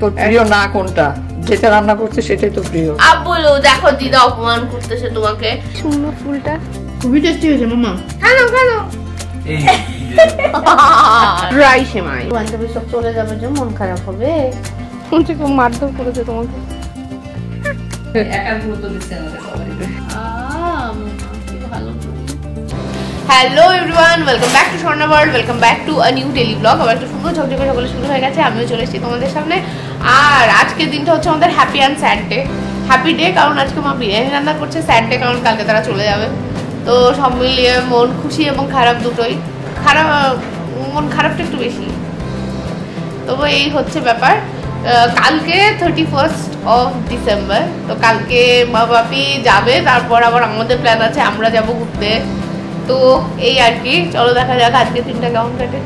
তোর প্রিয় না কোনটা? যেটা রান্না করছে সেটাই তো প্রিয়। বলো দেখো দিদা অপমান করতেছে তোমাকে। সুন্দর ফুলটা খুবই টেস্টি হয়েছে মামা। খানো খানো। ড্রাই সেমাই। বান্ধবী সব চলে যাবে যে মন খারাপ হবে। শুনছি খুব মারধর করেছে তোমাকে। একার গুরুত্ব দিচ্ছে আমাদের সবাই। Hello everyone, welcome back to Swarna world, welcome back to a new daily blog. আবার একটা সুন্দর ঝকঝকে সকালে শুরু হয়ে গেছে, আমিও চলে এসেছি তোমাদের সামনে। আর আজকের দিনটা হচ্ছে আমাদের happy and sad day. Happy day কারণ আজকে মা বিরিয়ানি রান্না করছে, স্যাড ডে কারণ কালকে তারা চলে যাবে। তো সব মিলিয়ে মন খুশি এবং খারাপ দুটোই। মন খারাপটা একটু বেশি, তবু এই হচ্ছে ব্যাপার। কালকে 31st of December, তো কালকে মা বাপি যাবে, তারপর আবার আমাদের প্ল্যান আছে আমরা যাব ঘুরতে। তো এই আর কি, চলো দেখা যাক আজকে দিনটা কেমন কাটে।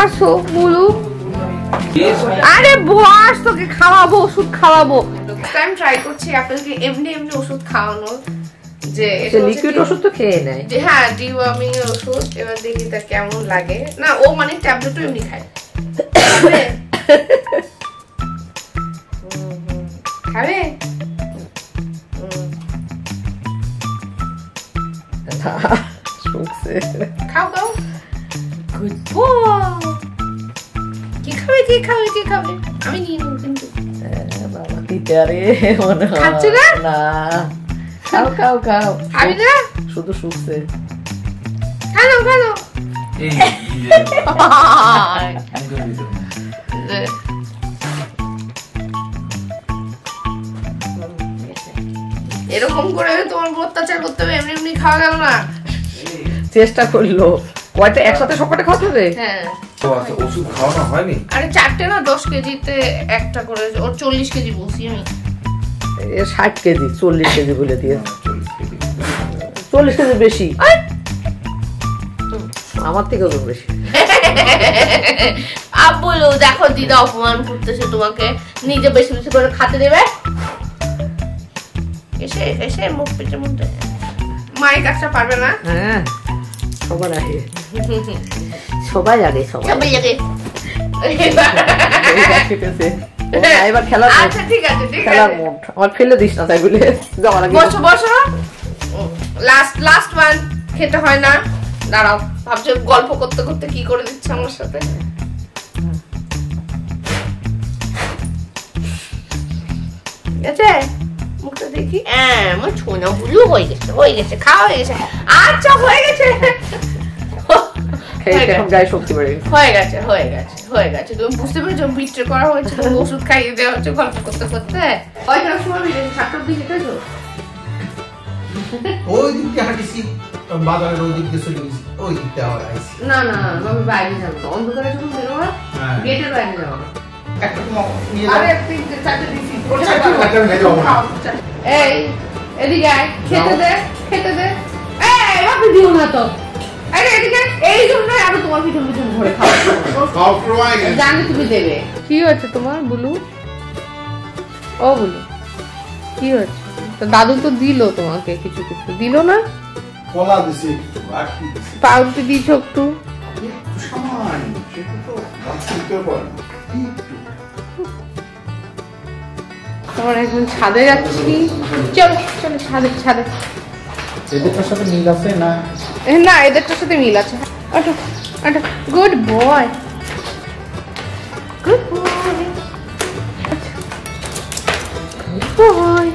আসো বলু। আরে বস, তোকে খাওয়াবো, ওষুধ খাওয়াবো। আমি ট্রাই করছি আপনাকে এমনি এমনি ওষুধ খাওয়ানোর, যে লিকুইড ওষুধ তো খেয়ে নেয়। যে হ্যাঁ ডিওয়ার্মিং ওষুধ। এবার দেখি তা কেমন লাগে। না ও মানে ট্যাবলেটও এমনি খায়। খাবে? খাও খাও। কি খাবে কি খাবে কি খাবে? আমি নিয়ে নেব কিন্তু। খাচ্ছে না? খাও খাও খাও। খাবি না? শুধু শুকছে। খানো খানো। এরকম করে তোমার অত্যাচার করতে হবে, এমনি এমনি খাওয়া গেল না। চেষ্টা করলো কয়টা একসাথে সবকটা খাওয়াতে হবে। হ্যাঁ ওষুধ খাওয়ানো হয়নি। আরে চারটে না 10 কেজিতে একটা করে, ওর 40 কেজি বলছি আমি। 60 কেজি 40 কেজি বলে দিয়ে। 40 কেজি বেশি, আমার থেকেও তো বেশি। বলো দেখো দিদা অপমান করতেছে তোমাকে, নিজে বেশি বেশি করে খেতে দেবে। এসে এসে মুখ পেটে মধ্যে মায়ের কাজটা পারবে না। হ্যাঁ সবার আগে সবাই আগে সবাই আগে। এবার খেলার আচ্ছা ঠিক আছে ঠিক আছে, খেলার মোড। আমার ফেলে দিস না তাই বলে যাওয়ার আগে। বসো বসো। লাস্ট ওয়ান খেতে হয় না। দাঁড়াও, ভাবছো গল্প করতে করতে কি করে দিচ্ছে আমার সাথে। ঠিক আছে, মুখটা দেখি। হ্যাঁ আমার ছোনা বুলু হয়ে গেছে, হয়ে গেছে, খাওয়া হয়ে গেছে। আচ্ছা হয়ে গেছে, গায়ে শক্তি বেড়ে গেছে। হয়ে গেছে হয়ে গেছে হয়ে গেছে। তুমি বুঝতে পেরেছো বিট্রে করা হয়েছে, তুমি ওষুধ খাইয়ে দেওয়া হচ্ছে গল্প করতে করতে। কয়টার সময় বিরিয়ানি? 7টার দিকে খেতেছো? ওই দিকটা হাঁটিছি, বাজারের ওই দিক দিয়ে চলে গেছি, ওই দিকটা আবার আইছি। না না আমি বাইরে যাবো না, অন্ধকারে যখন বেরোবো গেটের বাইরে যাবো না। একটা নিয়ে আরে যাও। তুই চারটে দিছি। চারটে নিয়ে যাও না। এই এদিকে আয়, খেতে দে খেতে দে। এই ভাবি দিও না তো। আরে এদিকে, এই জন্য আমি তোমার পিছন পিছন ঘুরে খাবো। সব প্রমাণ গেছে। জানি তুমি দেবে। কি হয়েছে তোমার বুলু? ও বুলু কি হয়েছে? তো দাদু তো দিল তোমাকে কিছু কিছু, দিল না? কলা দিছে একটু, আর কি দিছে? পাউরুটি দিয়েছো একটু। একটু সামান্য, সেটা তো বাঁচতে পারে না। একটু। তোমার এখন ছাদে যাচ্ছি। চলো চলো ছাদে ছাদে। এদের সাথে মিল আছে না? না এদেরটার সাথে মিল আছে। ওঠো ওঠো, good boy good boy good boy.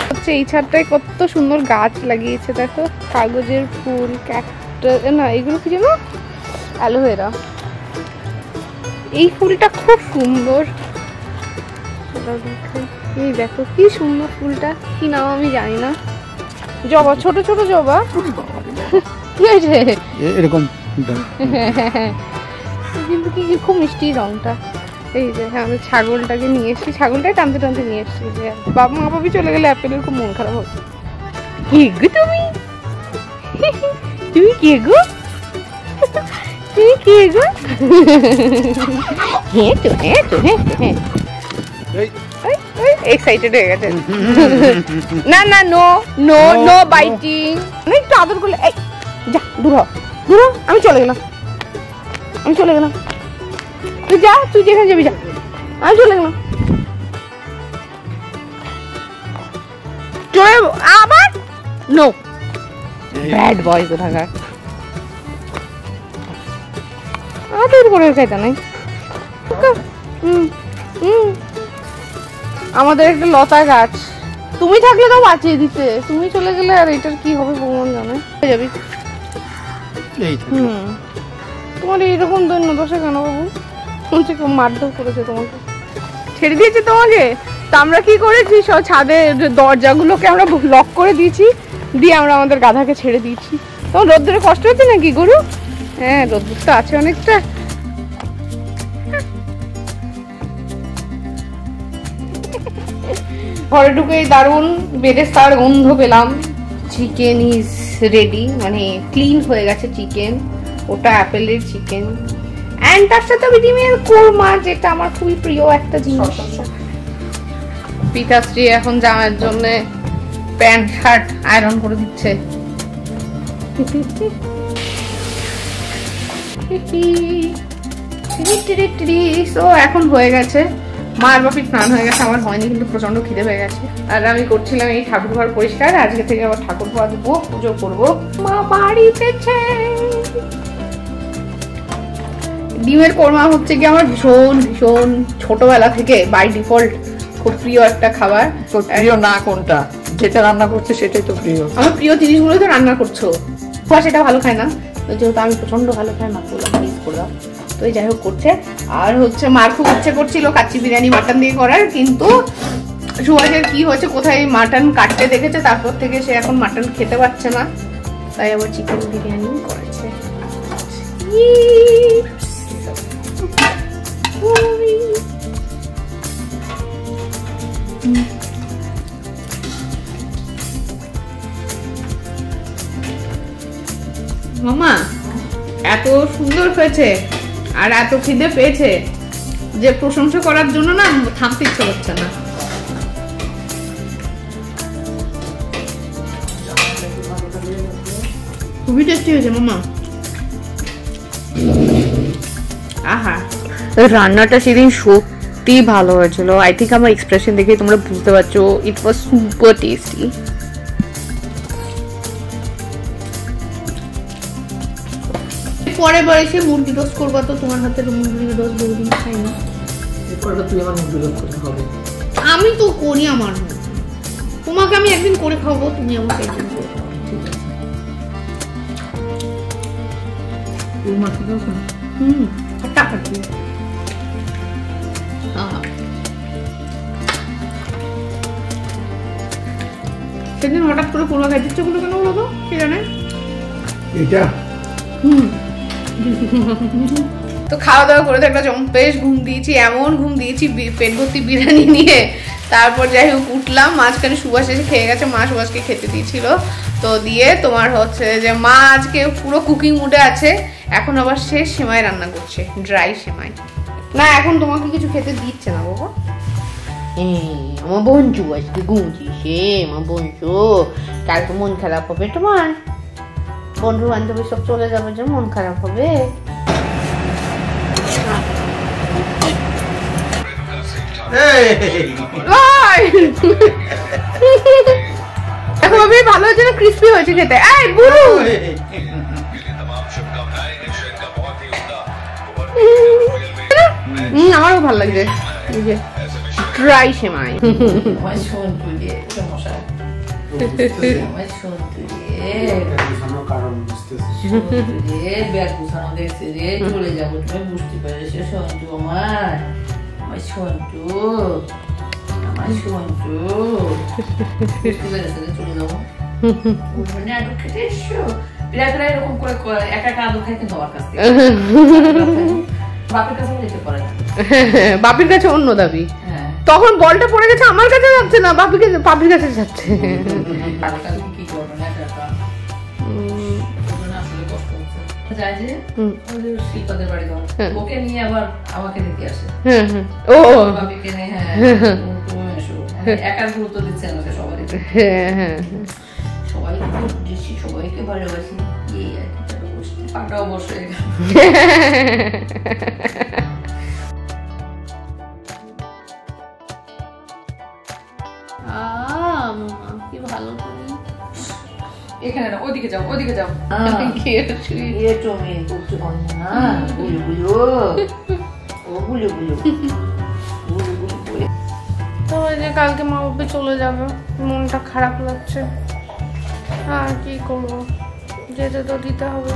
হচ্ছে এই ছাদটায় কত সুন্দর গাছ লাগিয়েছে দেখো, কাগজের ফুল, ক্যাকটাস, না এগুলো কি জানো, অ্যালোভেরা। এই ফুলটা খুব সুন্দর, এই দেখো কি সুন্দর ফুলটা, কি নাম আমি জানি না। জবা, ছোট ছোট জবা। কি হয়েছে এরকম কিন্তু কি খুব মিষ্টি রংটা। এই যে হ্যাঁ আমি ছাগলটাকে নিয়ে এসেছি, ছাগলটাই টানতে টানতে নিয়ে এসেছি। যে বাবা মা বাবি চলে গেলে অ্যাপেলের খুব মন খারাপ হবে। কে গো তুমি? তুমি কে গো? তুমি কে গো? হ্যাঁ তো হ্যাঁ তো হ্যাঁ হ্যাঁ এক্সাইটেড হয়ে গেছে। না না নো নো নো বাইটিং। একটু আদর করলে, এই যা দূর হ দূর হ। আমি চলে গেলাম আমি চলে গেলাম। তুই যা, তুই যেখানে যাবি যা, আমি চলে গেলাম। চলে আবার নো ব্যাড বয়েজ কোথাকার। আদের করে খাইতে নাই। আমাদের একটা লতা গাছ, তুমি থাকলে তো বাঁচিয়ে দিতে, তুমি চলে গেলে আর এটার কি হবে ভগবান জানে। যাবি তোমার এইরকম দৈন্য দশা কেন বাবু? শুনছি কেউ মারধর করেছে তোমাকে, ছেড়ে দিয়েছে তোমাকে। তো আমরা কি করেছি, সব ছাদের দরজাগুলোকে আমরা লক করে দিয়েছি, দিয়ে আমরা আমাদের গাধাকে ছেড়ে দিয়েছি। তোমার রোদ্দুরে কষ্ট হচ্ছে নাকি গরু? হ্যাঁ রোদ্দুর তো আছে অনেকটা। ঘরে ঢুকেই দারুণ বেরেস্তার গন্ধ পেলাম। চিকেন ইজ রেডি, মানে ক্লিন হয়ে গেছে চিকেন, ওটা অ্যাপেলের চিকেন। অ্যান্ড তার সাথে আমি ডিমের কোরমা, যেটা আমার খুবই প্রিয় একটা জিনিস। পিতাশ্রী এখন জামার জন্য প্যান্ট শার্ট আয়রন করে দিচ্ছে। তো এখন হয়ে গেছে, মার বাপি স্নান হয়ে গেছে, আমার হয়নি কিন্তু প্রচন্ড খিদে হয়ে গেছে। আর আমি করছিলাম এই ঠাকুর ঘর পরিষ্কার, আজকে থেকে আবার ঠাকুর ঘর দেবো, পুজো করবো। মা বাড়িতে ডিমের কোরমা হচ্ছে কি আমার ভীষণ ভীষণ ছোটবেলা থেকে বাই ডিফল্ট খুব প্রিয় একটা খাবার। প্রিয় না কোনটা, যেটা রান্না করছে সেটাই তো প্রিয়। আমার প্রিয় জিনিসগুলো তো রান্না করছো, সেটা ভালো খায় না, যেহেতু আমি প্রচন্ড ভালো খাই, মা করলাম প্লিজ করলাম। তো এই যাই হোক করছে। আর হচ্ছে মার খুব ইচ্ছে করছিল কাচ্চি বিরিয়ানি মাটন দিয়ে করার, কিন্তু সুভাষের কি হয়েছে, কোথায় মাটন কাটতে দেখেছে, তারপর থেকে সে এখন মাটন খেতে পারছে না, তাই আবার চিকেন বিরিয়ানি করেছে। মামা এত সুন্দর হয়েছে আর এত খিদে পেয়েছে যে প্রশংসা করার জন্য না থামতে ইচ্ছে করছে না। খুবই টেস্টি হয়েছে মামা। আহা, রান্নাটা সেদিন সত্যি ভালো হয়েছিল। আই থিঙ্ক আমার এক্সপ্রেশন দেখে তোমরা বুঝতে পারছো, ইট ওয়াজ সুপার টেস্টি। পরে বলেছে মুরগি রোস্ট করবো, তো তোমার হাতের মুরগি রোস্ট বহুদিন খাইনি। তুই আমার মুরগি রোস্ট করতে হবে। আমি তো করি আমার, তোমাকে আমি একদিন করে খাবো, তুমি আমাকে একদিন করে খাবো, ঠিক আছে? ফাটাফাটি। সেদিন হঠাৎ করে পুরো খাইতে ইচ্ছে করলো কেন বলো তো, কে জানে? এটা তো খাওয়া দাওয়া করে তো একটা বেশ ঘুম দিয়েছি, এমন ঘুম দিয়েছি পেট ভর্তি বিরিয়ানি নিয়ে। তারপর যাই হোক উঠলাম, মাঝখানে সুভাষ এসে খেয়ে গেছে, মা সুভাষকে খেতে দিয়েছিল। তো দিয়ে তোমার হচ্ছে যে মা আজকে পুরো কুকিং মুডে আছে, এখন আবার সে সেমাই রান্না করছে, ড্রাই সেমাই। না এখন তোমাকে কিছু খেতে দিচ্ছে না বাবা। আমার বন্ধু আজকে ঘুমছিস, আমার বন্ধু কাল তো মন খারাপ হবে, তোমার বন্ধু বান্ধবী সব চলে যাবে, যে মন খারাপ হবে। এখন আমি ভালো হয়েছে না, ক্রিস্পি হয়েছে খেতে। এই বুড়ো, আমারও ভালো লাগছে ড্রাই সেমাই। চলে যাবো, তুমি বুঝতে পেরেছো সন্টু আমার, আমার সন্টু, আমার সন্টু বুঝতে পেরেছে, চলে যাবো। খেতে এসছো বিরাট এরকম করে একা একা আদর খাই, কিন্তু আমার কাছ থেকে বাপের কাছে যেতে পারে না, বাপির কাছে অন্য দাবি। তখন বলটা পড়ে গেছে আমার কাছে যাচ্ছে না, বাপির কাছে যাচ্ছে। কি করবো না শিল্পাদের বাড়ি ওকে নিয়ে আবার আমাকে দেখে আসে, ও বাপিকে নিয়ে, একার গুরুত্ব দিচ্ছে না সবাই, সবাইকে ভালোবাসি, পাটাও বসে মামা কি ভালো তুমি। এখানে না, ওদিকে যাও, ওদিকে যাও। ये चौमिन कुछ ना बुलु बुलु ओ बुलु बुलु बुलु बुलु बुलु। তো এই যে কালকে মা বাবা চলে যাবে, মনটা খারাপ লাগছে। আর কি করবো, যেতে তো দিতে হবে।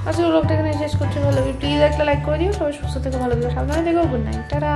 আজকে ব্লগটা এখানে শেষ করছি। ভালো প্লিজ একটা লাইক করে দিও। সবাই সুস্থ থেকে ভালো থেকো, সাবধানে থেকো। Good night, tata.